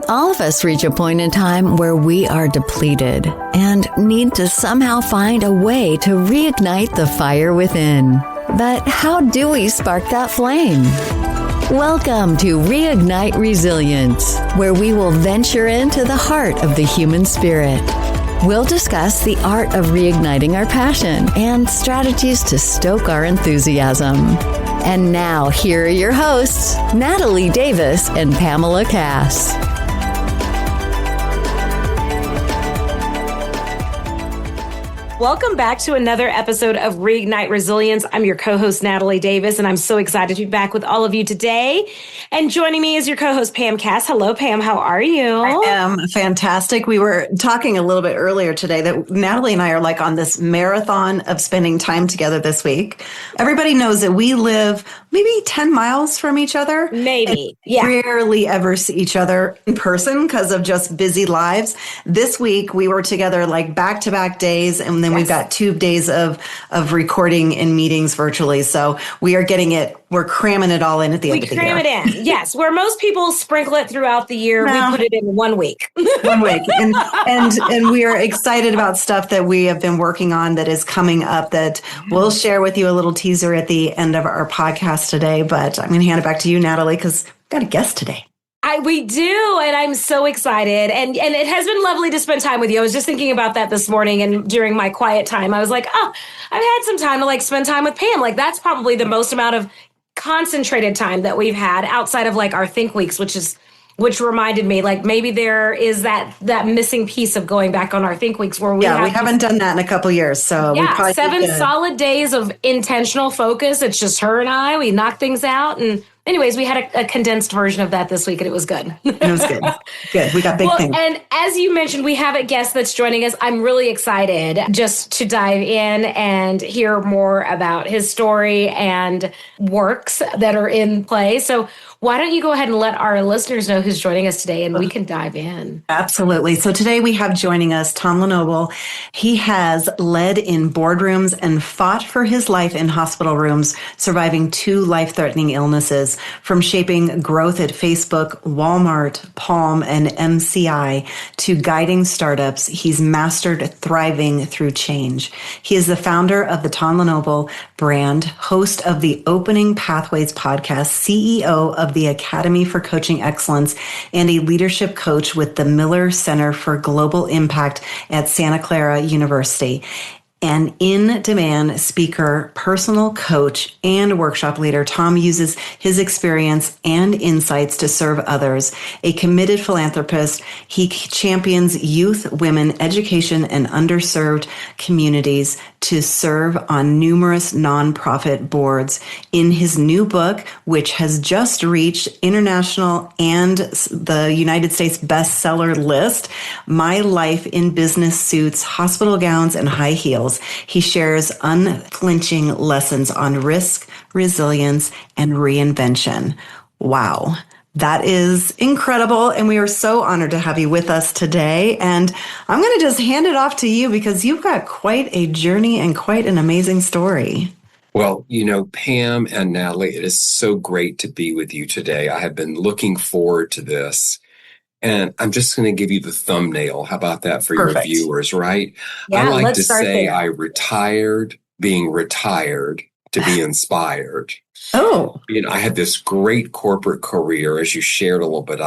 All of us reach a point in time where we are depleted and need to somehow find a way to reignite the fire within. But how do we spark that flame? Welcome to Reignite Resilience, where we will venture into the heart of the human spirit. We'll discuss the art of reigniting our passion and strategies to stoke our enthusiasm. And now, here are your hosts, Natalie Davis and Pamela Cass. Welcome back to another episode of Reignite Resilience. I'm your co-host, Natalie Davis, and I'm so excited to be back with all of you today. And joining me is your co-host, Pam Cass. Hello, Pam. How are you? I am fantastic. We were talking a little bit earlier today that Natalie and I are like on this marathon of spending time together this week. Everybody knows that we live maybe 10 miles from each other. Maybe, yeah. Rarely ever see each other in person because of just busy lives. This week, we were together like back-to-back days, and then we've got 2 days of recording and meetings virtually. So we are getting it. We're cramming it all in at the end of the year. We cram it in. Yes. Where most people sprinkle it throughout the year, we put it in 1 week. 1 week. And we are excited about stuff that we have been working on that is coming up that we'll share with you a little teaser at the end of our podcast today. But I'm going to hand it back to you, Natalie, because we've got a guest today. We do, and I'm so excited. And it has been lovely to spend time with you. I was just thinking about that this morning, and during my quiet time, I was like, oh, I've had some time to spend time with Pam. That's probably the most amount of concentrated time that we've had outside of our Think Weeks, which reminded me maybe there is that missing piece of going back on our Think Weeks where we haven't done that in a couple of years. So we probably 7 solid days of intentional focus. It's just her and I. We knocked things out, and anyways, we had a condensed version of that this week, and it was good. It was good. Good. We got big things. And as you mentioned, we have a guest that's joining us. I'm really excited just to dive in and hear more about his story and works that are in play. So why don't you go ahead and let our listeners know who's joining us today, and we can dive in. Absolutely. So today we have joining us Tom LeNoble. He has led in boardrooms and fought for his life in hospital rooms, surviving 2 life-threatening illnesses. From shaping growth at Facebook, Walmart, Palm, and MCI to guiding startups, he's mastered thriving through change. He is the founder of the Tom LeNoble brand, host of the Opening Pathways podcast, CEO of the Academy for Coaching Excellence, and a leadership coach with the Miller Center for Global Impact at Santa Clara University. An in-demand speaker, personal coach, and workshop leader, Tom uses his experience and insights to serve others. A committed philanthropist, he champions youth, women, education, and underserved communities to serve on numerous nonprofit boards. In his new book, which has just reached international and the United States bestseller list, My Life in Business Suits, Hospital Gowns, and High Heels, he shares unflinching lessons on risk, resilience, and reinvention. Wow. That is incredible. And we are so honored to have you with us today. And I'm going to just hand it off to you because you've got quite a journey and quite an amazing story. Well, Pam and Natalie, it is so great to be with you today. I have been looking forward to this. And I'm just going to give you the thumbnail. How about that for Perfect. Your viewers, right? Yeah, I like let's to start say there. I retired being retired to be inspired. Oh. I had this great corporate career, as you shared a little bit.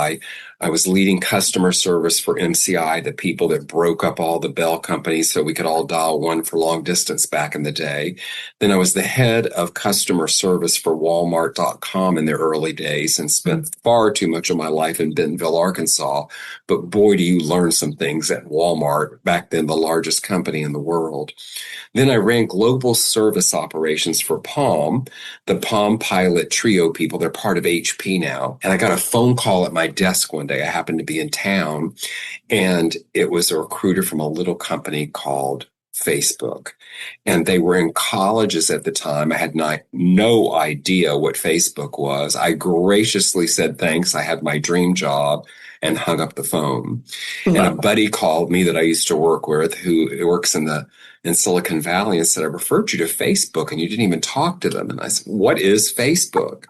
I was leading customer service for MCI, the people that broke up all the Bell companies so we could all dial one for long distance back in the day. Then I was the head of customer service for Walmart.com in the early days and spent far too much of my life in Bentonville, Arkansas. But boy, do you learn some things at Walmart, back then the largest company in the world. Then I ran global service operations for Palm, the Palm Pilot Trio people. They're part of HP now. And I got a phone call at my desk one day. I happened to be in town, and it was a recruiter from a little company called Facebook. And they were in colleges at the time. I had no idea what Facebook was. I graciously said thanks. I had my dream job and hung up the phone. And a buddy called me that I used to work with who works in Silicon Valley and said, I referred you to Facebook and you didn't even talk to them. And I said, what is Facebook?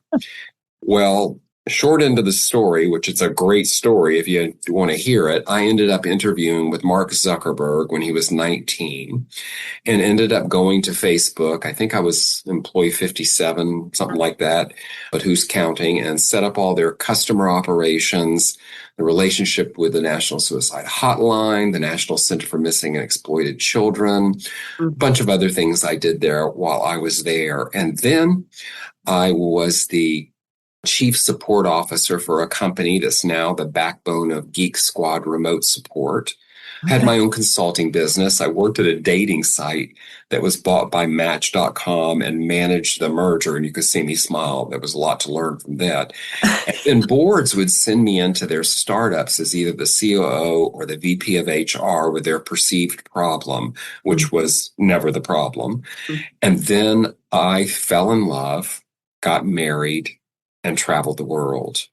Well, short end of the story, which it's a great story if you want to hear it, I ended up interviewing with Mark Zuckerberg when he was 19 and ended up going to Facebook. I think I was employee 57, something like that, but who's counting, and set up all their customer operations, the relationship with the National Suicide Hotline, the National Center for Missing and Exploited Children, a bunch of other things I did there while I was there. And then I was the chief support officer for a company that's now the backbone of Geek Squad remote support. Had my own consulting business. I worked at a dating site that was bought by Match.com and managed the merger. And you could see me smile. There was a lot to learn from that. And boards would send me into their startups as either the COO or the VP of HR with their perceived problem, which was never the problem. And then I fell in love, got married, and traveled the world.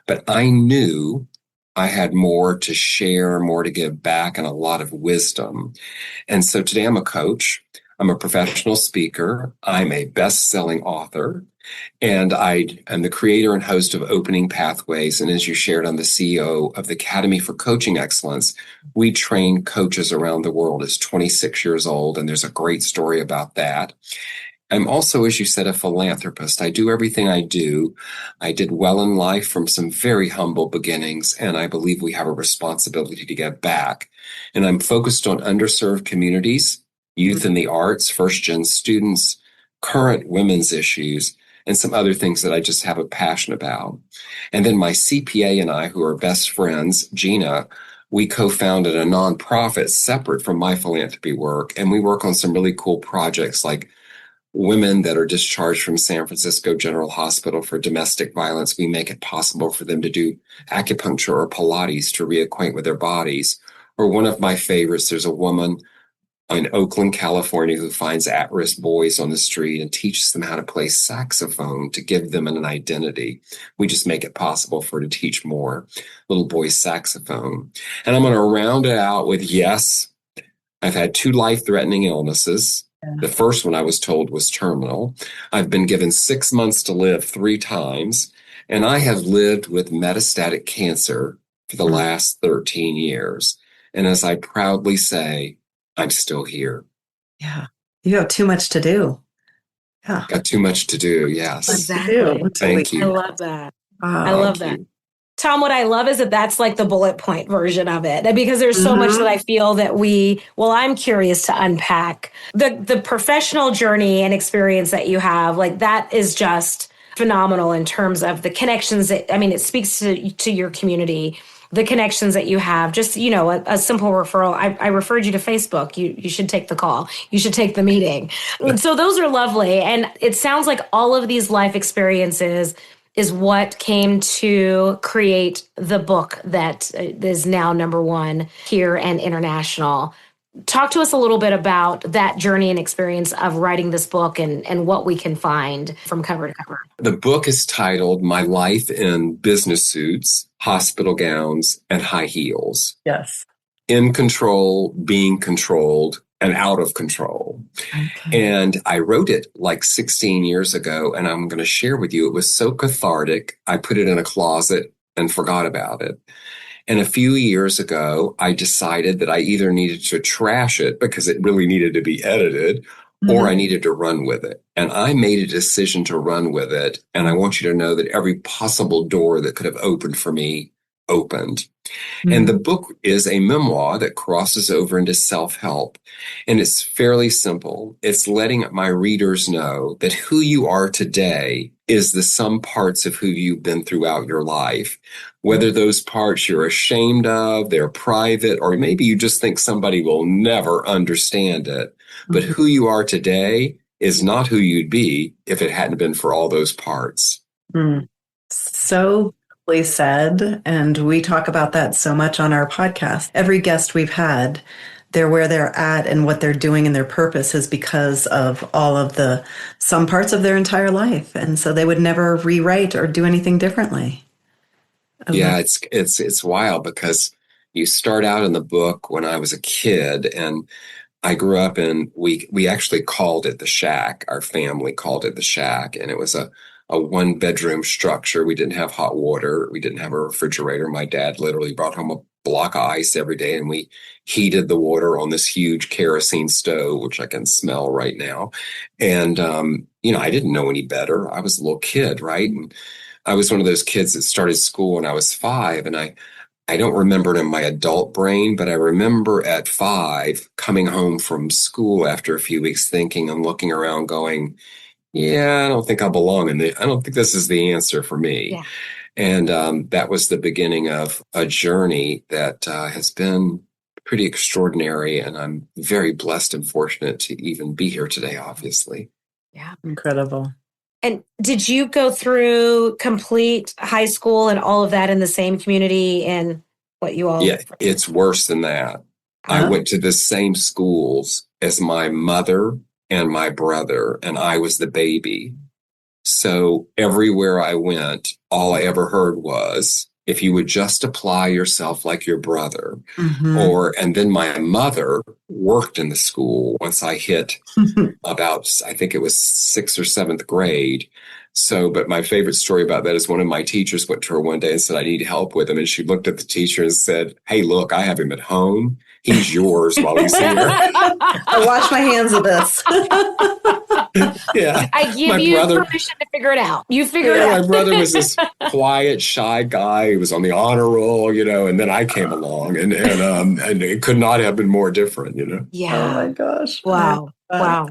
But I knew I had more to share, more to give back, and a lot of wisdom. And so today I'm a coach. I'm a professional speaker. I'm a best-selling author. And I am the creator and host of Opening Pathways. And as you shared, I'm the CEO of the Academy for Coaching Excellence. We train coaches around the world. It's 26 years old, and there's a great story about that. I'm also, as you said, a philanthropist. I do everything I do. I did well in life from some very humble beginnings, and I believe we have a responsibility to give back. And I'm focused on underserved communities, youth in the arts, first-gen students, current women's issues, and some other things that I just have a passion about. And then my CPA and I, who are best friends, Gina, we co-founded a nonprofit separate from my philanthropy work, and we work on some really cool projects like women that are discharged from San Francisco General Hospital for domestic violence. We make it possible for them to do acupuncture or Pilates to reacquaint with their bodies. Or one of my favorites, there's a woman in Oakland, California, who finds at-risk boys on the street and teaches them how to play saxophone to give them an identity. We just make it possible for her to teach more little boys saxophone. And I'm going to round it out with, yes, I've had 2 life-threatening illnesses. The first one I was told was terminal. I've been given 6 months to live 3 times, and I have lived with metastatic cancer for the last 13 years. And as I proudly say, I'm still here. Yeah. You have too much to do. Yeah. Got too much to do. Yes. Exactly. Thank you. I love that. I love that. Tom, what I love is that that's like the bullet point version of it, because there's so much that I feel that I'm curious to unpack. The professional journey and experience that you have, like that is just phenomenal in terms of the connections that, I mean, it speaks to your community, the connections that you have, just, a simple referral. I referred you to Facebook. You should take the call. You should take the meeting. So those are lovely. And it sounds like all of these life experiences is what came to create the book that is now #1 here and international. Talk to us a little bit about that journey and experience of writing this book and what we can find from cover to cover. The book is titled My Life in Business Suits, Hospital Gowns, and High Heels. Yes. In control, being controlled, and out of control. Okay. And I wrote it like 16 years ago, and I'm going to share with you, it was so cathartic. I put it in a closet and forgot about it. And a few years ago, I decided that I either needed to trash it because it really needed to be edited, or I needed to run with it. And I made a decision to run with it. And I want you to know that every possible door that could have opened for me opened. And the book is a memoir that crosses over into self-help. And it's fairly simple. It's letting my readers know that who you are today is the sum parts of who you've been throughout your life. Whether those parts you're ashamed of, they're private, or maybe you just think somebody will never understand it. But who you are today is not who you'd be if it hadn't been for all those parts. So said, and we talk about that so much on our podcast. Every guest we've had, they're where they're at and what they're doing and their purpose is because of all of some parts of their entire life. And so they would never rewrite or do anything differently. Yeah, it's wild because you start out in the book when I was a kid, and I grew up in, we actually called it the shack. Our family called it the shack, and it was a a one bedroom structure. We didn't have hot water. We didn't have a refrigerator. My dad literally brought home a block of ice every day, and we heated the water on this huge kerosene stove, which I can smell right now. And, I didn't know any better. I was a little kid, right? And I was one of those kids that started school when I was 5, and I don't remember it in my adult brain, but I remember at 5 coming home from school after a few weeks thinking and looking around going, yeah, I don't think I belong I don't think this is the answer for me. Yeah. And that was the beginning of a journey that has been pretty extraordinary. And I'm very blessed and fortunate to even be here today, obviously. Yeah. Incredible. And did you go through complete high school and all of that in the same community and what you all? Yeah, it's worse than that. I went to the same schools as my mother and my brother, and I was the baby. So everywhere I went, all I ever heard was, if you would just apply yourself like your brother, and then my mother worked in the school once I hit about, I think it was 6th or 7th grade. So, but my favorite story about that is one of my teachers went to her one day and said, I need help with him. And she looked at the teacher and said, hey, look, I have him at home. He's yours while he's here. I wash my hands of this. Yeah. I give you permission to figure it out. You figure it out. My brother was this quiet, shy guy. He was on the honor roll, and then I came along and it could not have been more different, Yeah. Oh my gosh. Wow. Wow.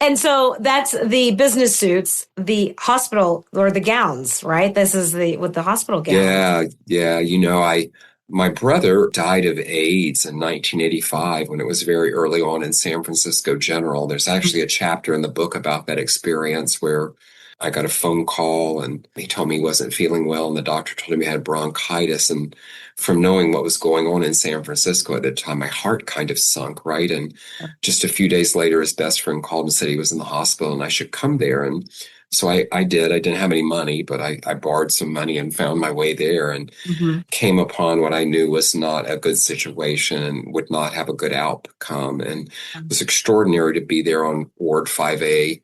And so that's the business suits, the hospital or the gowns, right? This is with the hospital gowns. Yeah. My brother died of AIDS in 1985 when it was very early on in San Francisco General. There's actually a chapter in the book about that experience where I got a phone call and he told me he wasn't feeling well, and the doctor told him he had bronchitis. And from knowing what was going on in San Francisco at the time, my heart kind of sunk, right? And just a few days later, his best friend called and said he was in the hospital and I should come there. And so I did. I didn't have any money, but I borrowed some money and found my way there and came upon what I knew was not a good situation and would not have a good outcome. And it was extraordinary to be there on Ward 5A,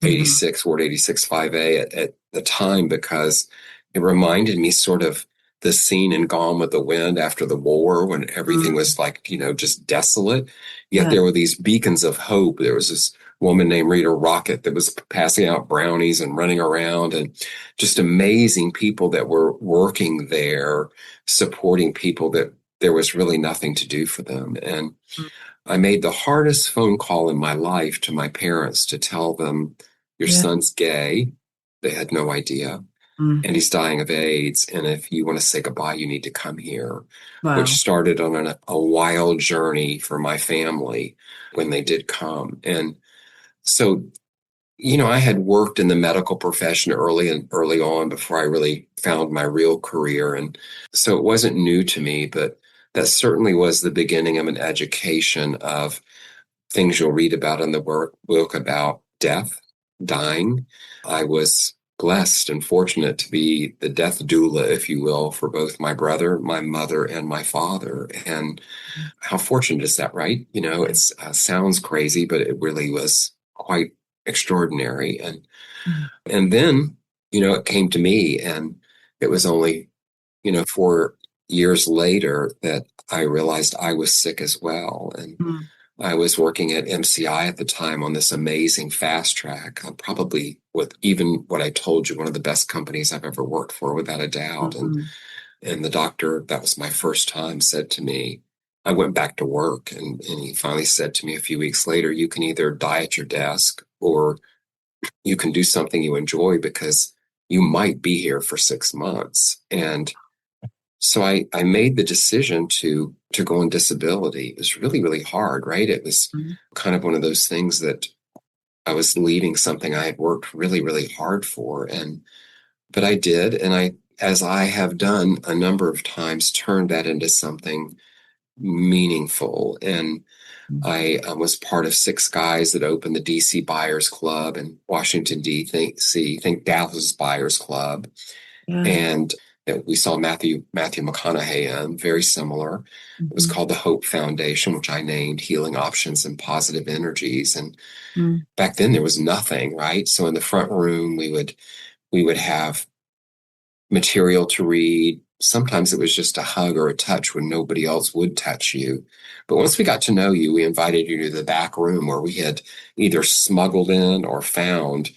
86, Ward 86, 5A at the time, because it reminded me sort of the scene in Gone with the Wind after the war when everything was like, just desolate. Yet there were these beacons of hope. There was this woman named Rita Rocket that was passing out brownies and running around, and just amazing people that were working there, supporting people that there was really nothing to do for them. And I made the hardest phone call in my life to my parents to tell them, your son's gay. They had no idea. And he's dying of AIDS. And if you want to say goodbye, you need to come here, which started on a wild journey for my family when they did come. And so, I had worked in the medical profession early on before I really found my real career. And so it wasn't new to me, but that certainly was the beginning of an education of things you'll read about in the book about death, dying. I was blessed and fortunate to be the death doula, if you will, for both my brother, my mother, and my father. And how fortunate is that, right? It sounds crazy, but it really was quite extraordinary. And then, it came to me, and it was only, 4 years later that I realized I was sick as well. And I was working at MCI at the time on this amazing fast track, probably with even what I told you, one of the best companies I've ever worked for, without a doubt. And the doctor, that was my first time, said to me, I went back to work, and he finally said to me a few weeks later, you can either die at your desk or you can do something you enjoy, because you might be here for 6 months. And so I made the decision to go on disability. It was really, really hard, right? It was kind of one of those things that I was leaving something I had worked really, really hard for. But I did. And as I have done a number of times, turned that into something meaningful. And I was part of 6 guys that opened the DC Buyers Club in Washington, D.C., think Dallas Buyers Club. And we saw Matthew McConaughey in, very similar. It was called the Hope Foundation, which I named Healing Options and Positive Energies. And back then there was nothing, right? So in the front room, we would We would have material to read. Sometimes it was just a hug or a touch when nobody else would touch you. But once we got to know you, we invited you to the back room where we had either smuggled in or found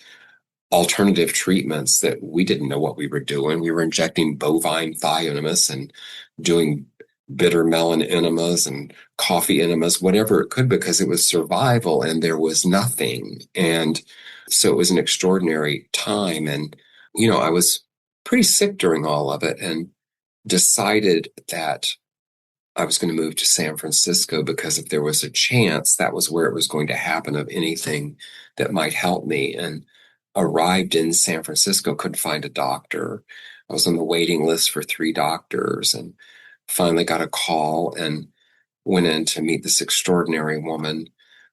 alternative treatments that we didn't know what we were doing. We were injecting bovine thigh enemas and doing bitter melon enemas and coffee enemas, whatever it could, because it was survival and there was nothing. And so it was an extraordinary time. And, I was pretty sick during all of it and decided that I was going to move to San Francisco because if there was a chance, that was where it was going to happen of anything that might help me. And arrived in San Francisco, couldn't find a doctor. I was on the waiting list for 3 doctors and finally got a call and went in to meet this extraordinary woman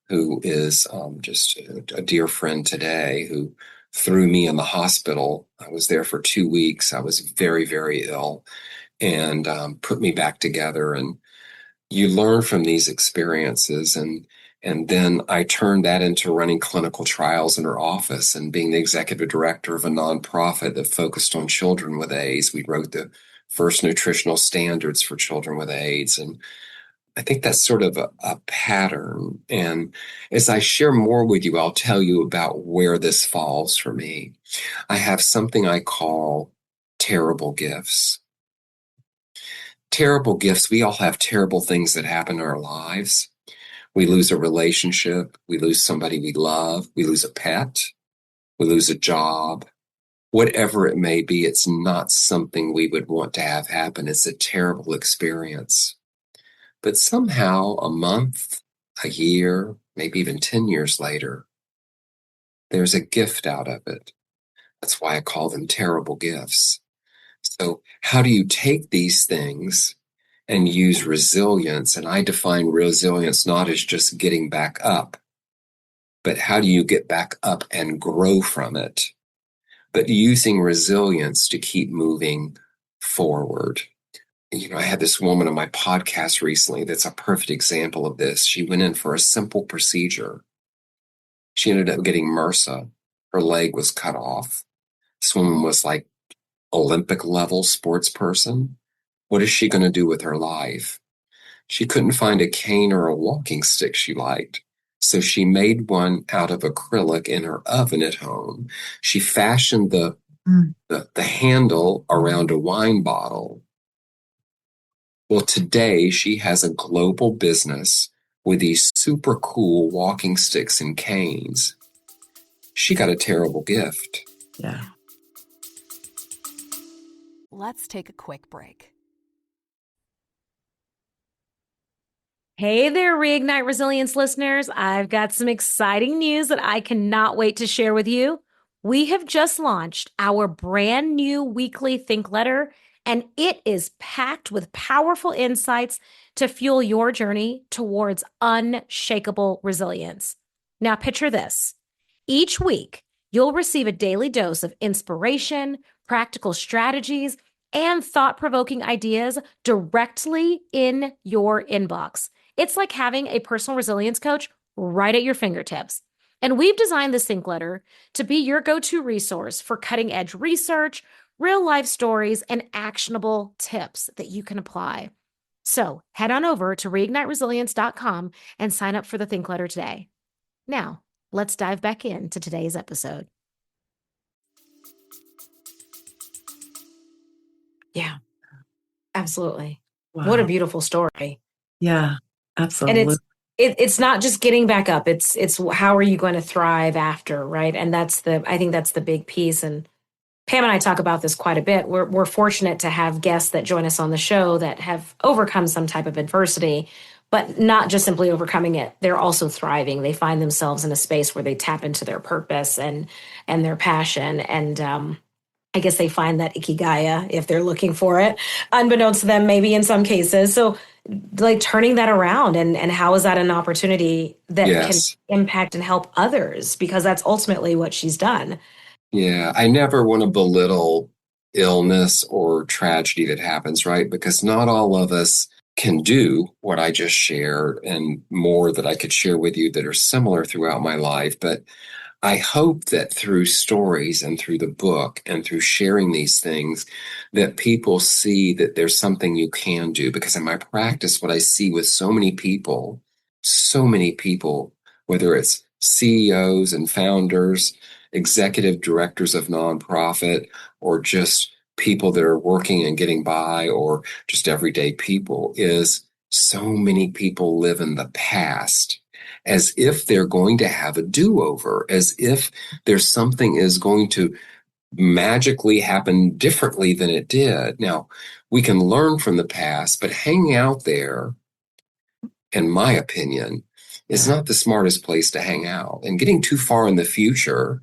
who is just a dear friend today, who threw me in the hospital. I was there for 2 weeks. I was very, very ill, and put me back together. And you learn from these experiences. And then I turned that into running clinical trials in her office and being the executive director of a nonprofit that focused on children with AIDS. We wrote the first nutritional standards for children with AIDS. And I think that's sort of a pattern. And as I share more with you, I'll tell you about where this falls for me. I have something I call terrible gifts. Terrible gifts. We all have terrible things that happen in our lives. We lose a relationship. We lose somebody we love. We lose a pet. We lose a job. Whatever it may be, it's not something we would want to have happen. It's a terrible experience. But somehow a month, a year, maybe even 10 years later, there's a gift out of it. That's why I call them terrible gifts. So how do you take these things and use resilience? And I define resilience not as just getting back up, but how do you get back up and grow from it? But using resilience to keep moving forward. I had this woman on my podcast recently that's a perfect example of this. She went in for a simple procedure. She ended up getting MRSA. Her leg was cut off. This woman was like Olympic level sports person. What is she going to do with her life? She couldn't find a cane or a walking stick she liked. So she made one out of acrylic in her oven at home. She fashioned the handle around a wine bottle. Well, today she has a global business with these super cool walking sticks and canes. She got a terrible gift. Yeah. Let's take a quick break. Hey there, Reignite Resilience listeners. I've got some exciting news that I cannot wait to share with you. We have just launched our brand new weekly Think Letter, and it is packed with powerful insights to fuel your journey towards unshakable resilience. Now, picture this. Each week, you'll receive a daily dose of inspiration, practical strategies, and thought-provoking ideas directly in your inbox. It's like having a personal resilience coach right at your fingertips. And we've designed this Think Letter to be your go-to resource for cutting-edge research, real-life stories, and actionable tips that you can apply. So head on over to reigniteresilience.com and sign up for the Think Letter today. Now, let's dive back into today's episode. Yeah, absolutely. Wow. What a beautiful story. Yeah, absolutely. And it's not just getting back up. It's how are you going to thrive after, right? And I think that's the big piece. And Pam and I talk about this quite a bit. We're fortunate to have guests that join us on the show that have overcome some type of adversity, but not just simply overcoming it. They're also thriving. They find themselves in a space where they tap into their purpose and their passion. And I guess they find that ikigai if they're looking for it, unbeknownst to them, maybe in some cases. So like turning that around and how is that an opportunity that can impact and help others? Because that's ultimately what she's done. Yeah, I never want to belittle illness or tragedy that happens, right? Because not all of us can do what I just shared and more that I could share with you that are similar throughout my life. But I hope that through stories and through the book and through sharing these things, that people see that there's something you can do. Because in my practice, what I see with so many people, whether it's CEOs and founders, executive directors of nonprofit, or just people that are working and getting by, or just everyday people, is so many people live in the past as if they're going to have a do-over, as if there's something is going to magically happen differently than it did. Now, we can learn from the past, but hanging out there, in my opinion, is not the smartest place to hang out. And getting too far in the future,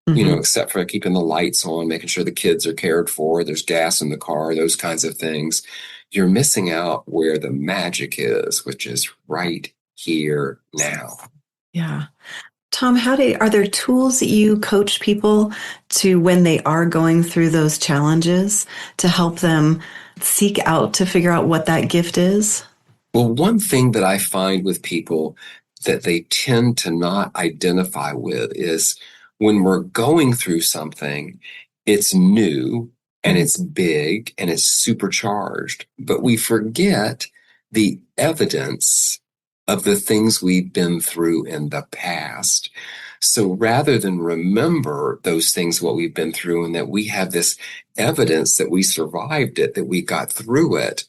except for keeping the lights on, making sure the kids are cared for, there's gas in the car, those kinds of things, you're missing out where the magic is, which is right here now. Yeah. Tom, are there tools that you coach people to when they are going through those challenges to help them seek out to figure out what that gift is? Well, one thing that I find with people that they tend to not identify with is when we're going through something, it's new and it's big and it's supercharged, but we forget the evidence of the things we've been through in the past. So rather than remember those things, what we've been through, and that we have this evidence that we survived it, that we got through it,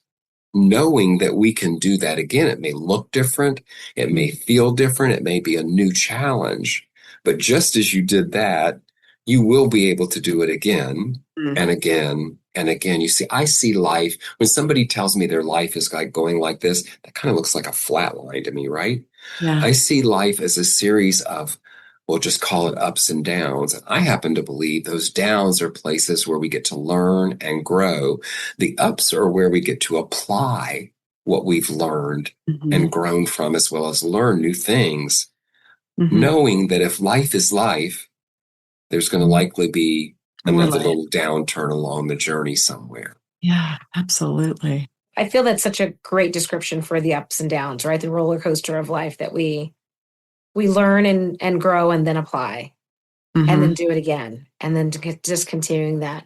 knowing that we can do that again. It may look different. It may feel different. It may be a new challenge. But just as you did that, you will be able to do it again and again and again. You see, I see life, when somebody tells me their life is like going like this, that kind of looks like a flat line to me, right? Yeah. I see life as a series of, we'll just call it ups and downs. And I happen to believe those downs are places where we get to learn and grow. The ups are where we get to apply what we've learned and grown from, as well as learn new things, knowing that if life is life, there's going to likely be another little downturn along the journey somewhere. Yeah, absolutely. I feel that's such a great description for the ups and downs, right? The roller coaster of life that we learn and grow and then apply and then do it again. And then just continuing that.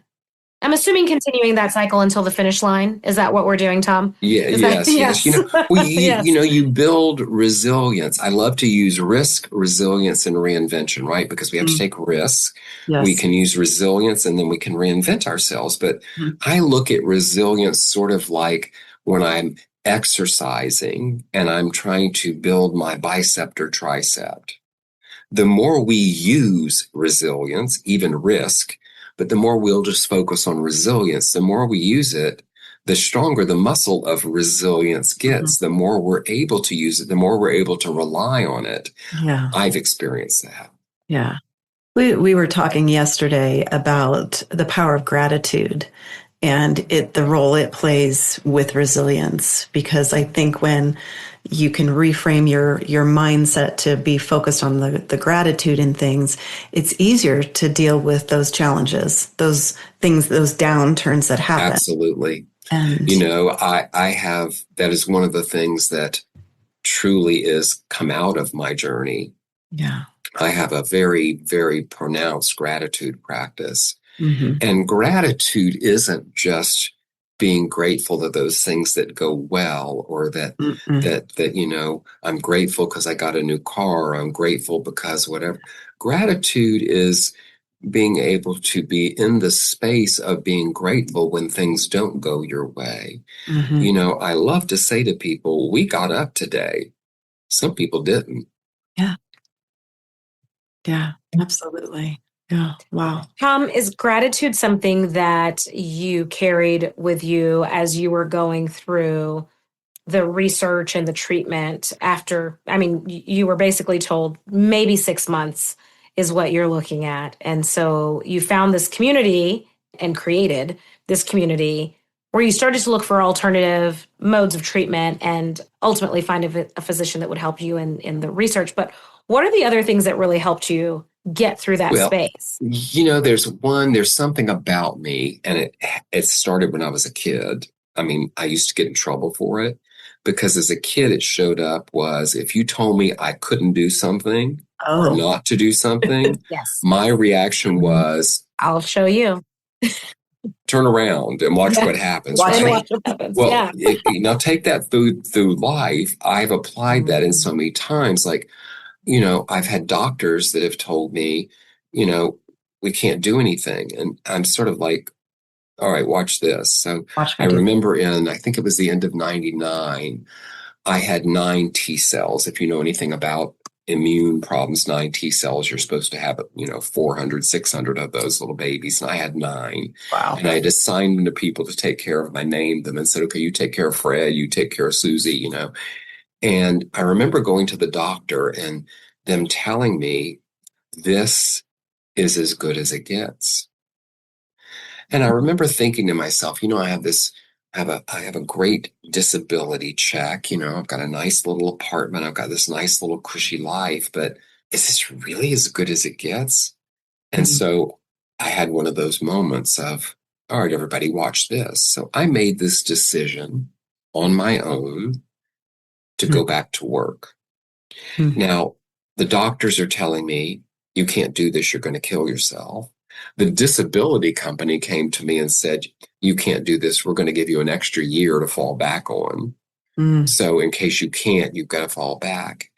I'm assuming continuing that cycle until the finish line. Is that what we're doing, Tom? Yes. You build resilience. I love to use risk, resilience, and reinvention, right? Because we have to take risks. Yes. We can use resilience, and then we can reinvent ourselves. But I look at resilience sort of like when I'm exercising and I'm trying to build my bicep or tricep. The more we use resilience, even risk, but the more we'll just focus on resilience, the more we use it, the stronger the muscle of resilience gets, the more we're able to use it, the more we're able to rely on it. Yeah. I've experienced that. Yeah. We were talking yesterday about the power of gratitude and the role it plays with resilience, because I think when you can reframe your mindset to be focused on the gratitude in things, it's easier to deal with those challenges, those things, those downturns that happen. Absolutely. And I have, that is one of the things that truly is come out of my journey. Yeah. I have a very, very pronounced gratitude practice. And gratitude isn't just being grateful to those things that go well, or that I'm grateful because I got a new car, or I'm grateful because whatever. Gratitude is being able to be in the space of being grateful when things don't go your way. I love to say to people, we got up today. Some people didn't. Yeah, absolutely. Yeah. Wow. Tom, is gratitude something that you carried with you as you were going through the research and the treatment after? I mean, you were basically told maybe 6 months is what you're looking at. And so you found this community and created this community where you started to look for alternative modes of treatment and ultimately find a physician that would help you in the research. But what are the other things that really helped you get through that space? There's something about me, and it started when I was a kid. I mean, I used to get in trouble for it because as a kid, it showed up was if you told me I couldn't do something, or Oh, not to do something, Yes. my reaction was I'll show you. turn around and watch Yeah. what happens, Watch And me. right? watch what happens. Well, Yeah. now take that through life. I've applied that in so many times. Like, I've had doctors that have told me, we can't do anything. And I'm sort of like, all right, watch this. So Watch I me do. remember I think it was the end of 99, I had 9 T cells. If you know anything about immune problems, 9 T cells, you're supposed to have, 400, 600 of those little babies. And I had 9. Wow. And I had assigned them to people to take care of them. I named them and said, okay, you take care of Fred, you take care of Susie, And I remember going to the doctor and them telling me, this is as good as it gets. And I remember thinking to myself, I have a great disability check. I've got a nice little apartment. I've got this nice little cushy life, but is this really as good as it gets? And Mhm. so I had one of those moments of, all right, everybody, watch this. So I made this decision on my own to go back to work. Mhm. Now, the doctors are telling me, you can't do this. You're going to kill yourself. The disability company came to me and said, you can't do this. We're going to give you an extra year to fall back on. Mm. So in case you can't, you've got to fall back.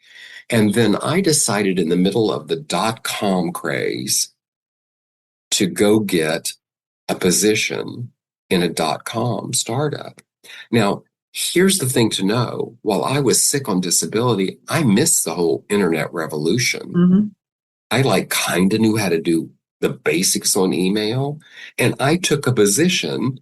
And then I decided in the middle of the .com craze to go get a position in a .com startup. Now, here's the thing to know. While I was sick on disability, I missed the whole internet revolution. Mhm. I kind of knew how to do the basics on email. And I took a position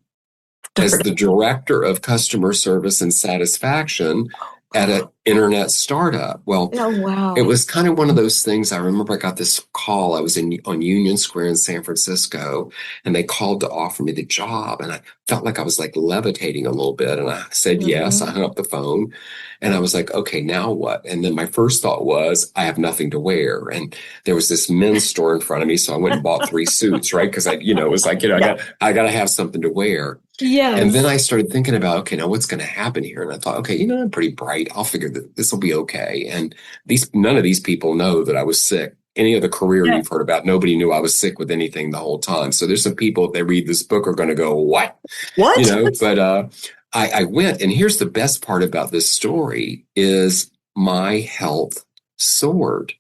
as the director of customer service and satisfaction at an internet startup. Well, Oh, wow. it was kind of one of those things. I remember I got this call. I was on Union Square in San Francisco, and they called to offer me the job. And I felt like I was like levitating a little bit. And I said yes. I hung up the phone, and I was like, okay, now what? And then my first thought was, I have nothing to wear. And there was this men's store in front of me, so I went and bought 3 suits, right? Because it was like, I got to have something to wear. Yes. And then I started thinking about, okay, now what's going to happen here? And I thought, okay, I'm pretty bright. I'll figure that this will be okay. And none of these people know that I was sick. Any other career you've heard about, nobody knew I was sick with anything the whole time. So there's some people, if they read this book, are going to go, what? What? But I went, and here's the best part about this story is my health soared.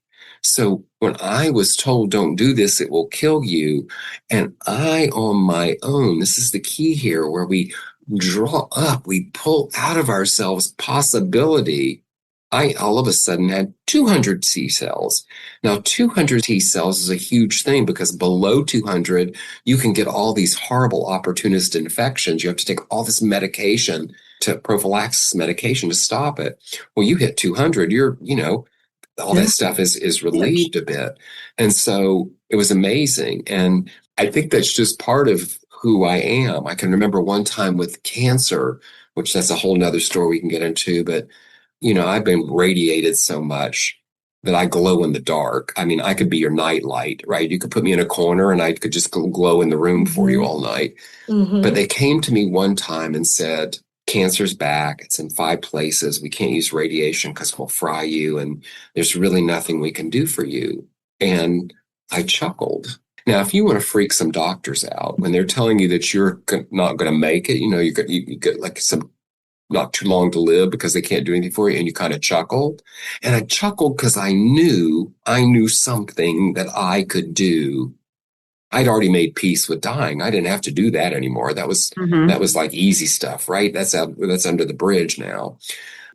So when I was told, don't do this, it will kill you. And I, on my own, this is the key here, where we draw up, we pull out of ourselves possibility. I all of a sudden had 200 T cells. Now, 200 T cells is a huge thing because below 200, you can get all these horrible opportunist infections. You have to take all this medication prophylaxis medication to stop it. Well, you hit 200, all that stuff is relieved a bit. And so it was amazing. And I think that's just part of who I am. I can remember one time with cancer, which that's a whole nother story we can get into, but I've been radiated so much that I glow in the dark. I mean, I could be your night light, right? You could put me in a corner and I could just glow in the room for you all night. But they came to me one time and said, cancer's back. It's in 5 places. We can't use radiation because we'll fry you. And there's really nothing we can do for you. And I chuckled. Now, if you want to freak some doctors out when they're telling you that you're not going to make it, you get like some not too long to live because they can't do anything for you, and you kind of chuckled. And I chuckled because I knew something that I could do. I'd already made peace with dying. I didn't have to do that anymore. That was like easy stuff, right? That's under the bridge now.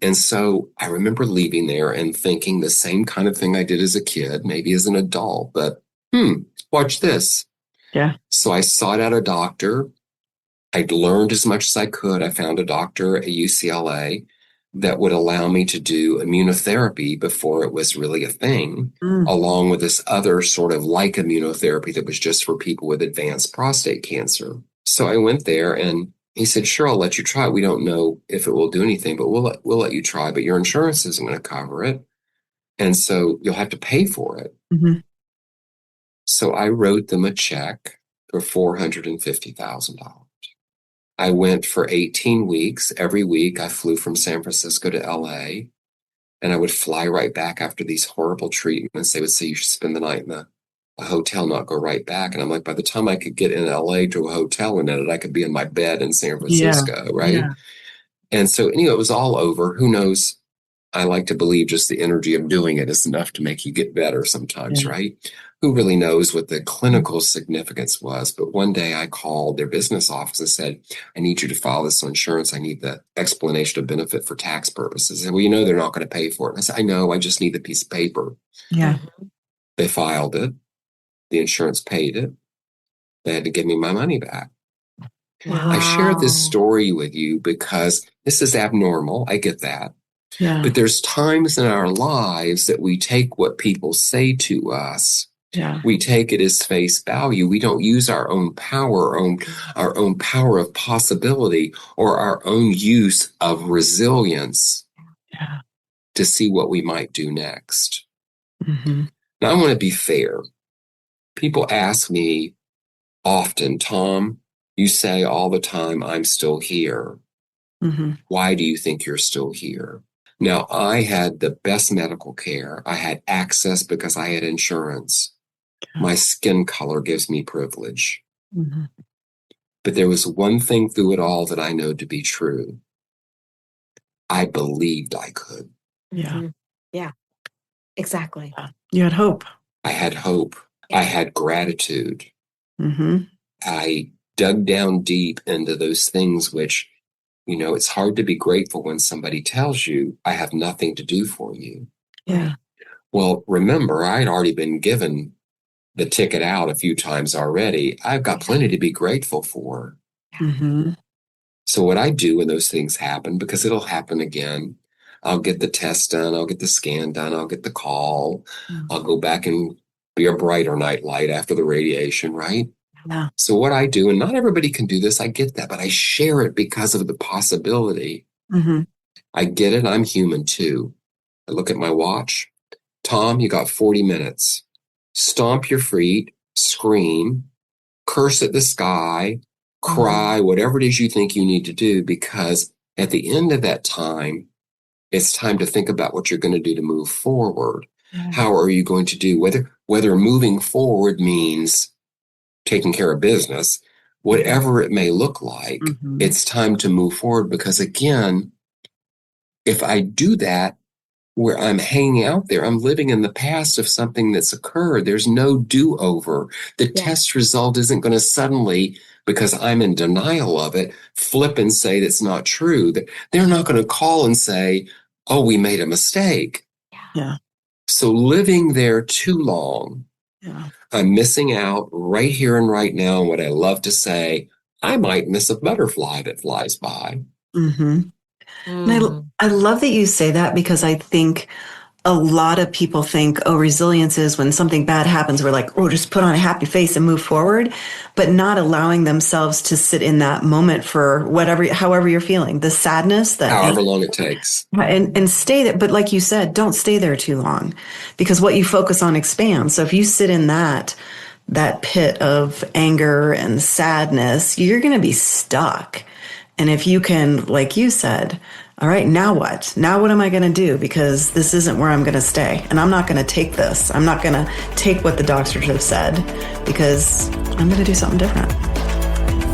And so I remember leaving there and thinking the same kind of thing I did as a kid, maybe as an adult, but watch this. Yeah. So I sought out a doctor. I'd learned as much as I could. I found a doctor at UCLA that would allow me to do immunotherapy before it was really a thing, along with this other sort of like immunotherapy that was just for people with advanced prostate cancer. So I went there and he said, sure, I'll let you try it. We don't know if it will do anything, but we'll let you try, but your insurance isn't going to cover it. And so you'll have to pay for it. So I wrote them a check for $450,000. I went for 18 weeks. Every week I flew from San Francisco to LA. And I would fly right back after these horrible treatments. They would say, you should spend the night in a hotel, not go right back. And I'm like, by the time I could get in LA to a hotel in it, I could be in my bed in San Francisco, right? Yeah. And so, anyway, it was all over. Who knows? I like to believe just the energy of doing it is enough to make you get better sometimes, right? Who really knows what the clinical significance was? But one day I called their business office and said, I need you to file this on insurance. I need the explanation of benefit for tax purposes. And well, you know, they're not going to pay for it. And I said, I know, I just need the piece of paper. Yeah. They filed it. The insurance paid it. They had to give me my money back. Wow. I share this story with you because this is abnormal. I get that. Yeah. But there's times in our lives that we take what people say to us. Yeah. We take it as face value. We don't use our own power, our own power of possibility, or our own use of resilience to see what we might do next. Mm-hmm. Now, I want to be fair. People ask me often, Tom, you say all the time, I'm still here. Mm-hmm. Why do you think you're still here? Now, I had the best medical care. I had access because I had insurance. My skin color gives me privilege. Mm-hmm. But there was one thing through it all that I know to be true. I believed I could. Yeah. Mm-hmm. Yeah, exactly. You had hope. I had hope. I had gratitude. Mm-hmm. I dug down deep into those things which, you know, it's hard to be grateful when somebody tells you, I have nothing to do for you. Yeah. Well, remember, I'd already been given the ticket out a few times already. I've got plenty to be grateful for. Mm-hmm. So what I do when those things happen, because it'll happen again, I'll get the test done, I'll get the scan done, I'll get the call, I'll go back and be a brighter night light after the radiation, right? Yeah. So what I do, and not everybody can do this, I get that, but I share it because of the possibility. Mm-hmm. I get it, I'm human too. I look at my watch. Tom, you got 40 minutes. Stomp your feet, scream, curse at the sky, cry, whatever it is you think you need to do, because at the end of that time, it's time to think about what you're going to do to move forward. Yeah. How are you going to do, whether moving forward means taking care of business, whatever it may look like, it's time to move forward. Because again, if I do that, where I'm hanging out there, I'm living in the past of something that's occurred. There's no do-over. The test result isn't going to suddenly, because I'm in denial of it, flip and say that's not true. They're not going to call and say, oh, we made a mistake. Yeah. So living there too long, I'm missing out right here and right now. And what I love to say, I might miss a butterfly that flies by. Mm-hmm. And I love that you say that, because I think a lot of people think, oh, resilience is when something bad happens, we're like, oh, just put on a happy face and move forward, but not allowing themselves to sit in that moment for however you're feeling, the sadness, that however long it takes, and stay there. But like you said, don't stay there too long, because what you focus on expands. So if you sit in that pit of anger and sadness, you're going to be stuck. And if you can, like you said, all right, now what? Now what am I going to do? Because this isn't where I'm going to stay. And I'm not going to take this. I'm not going to take what the doctors have said, because I'm going to do something different.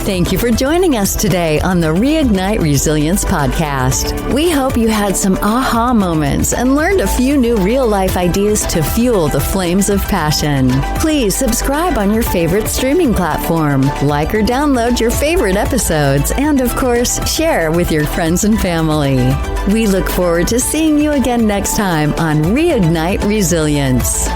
Thank you for joining us today on the Reignite Resilience podcast. We hope you had some aha moments and learned a few new real-life ideas to fuel the flames of passion. Please subscribe on your favorite streaming platform, like or download your favorite episodes, and of course, share with your friends and family. We look forward to seeing you again next time on Reignite Resilience.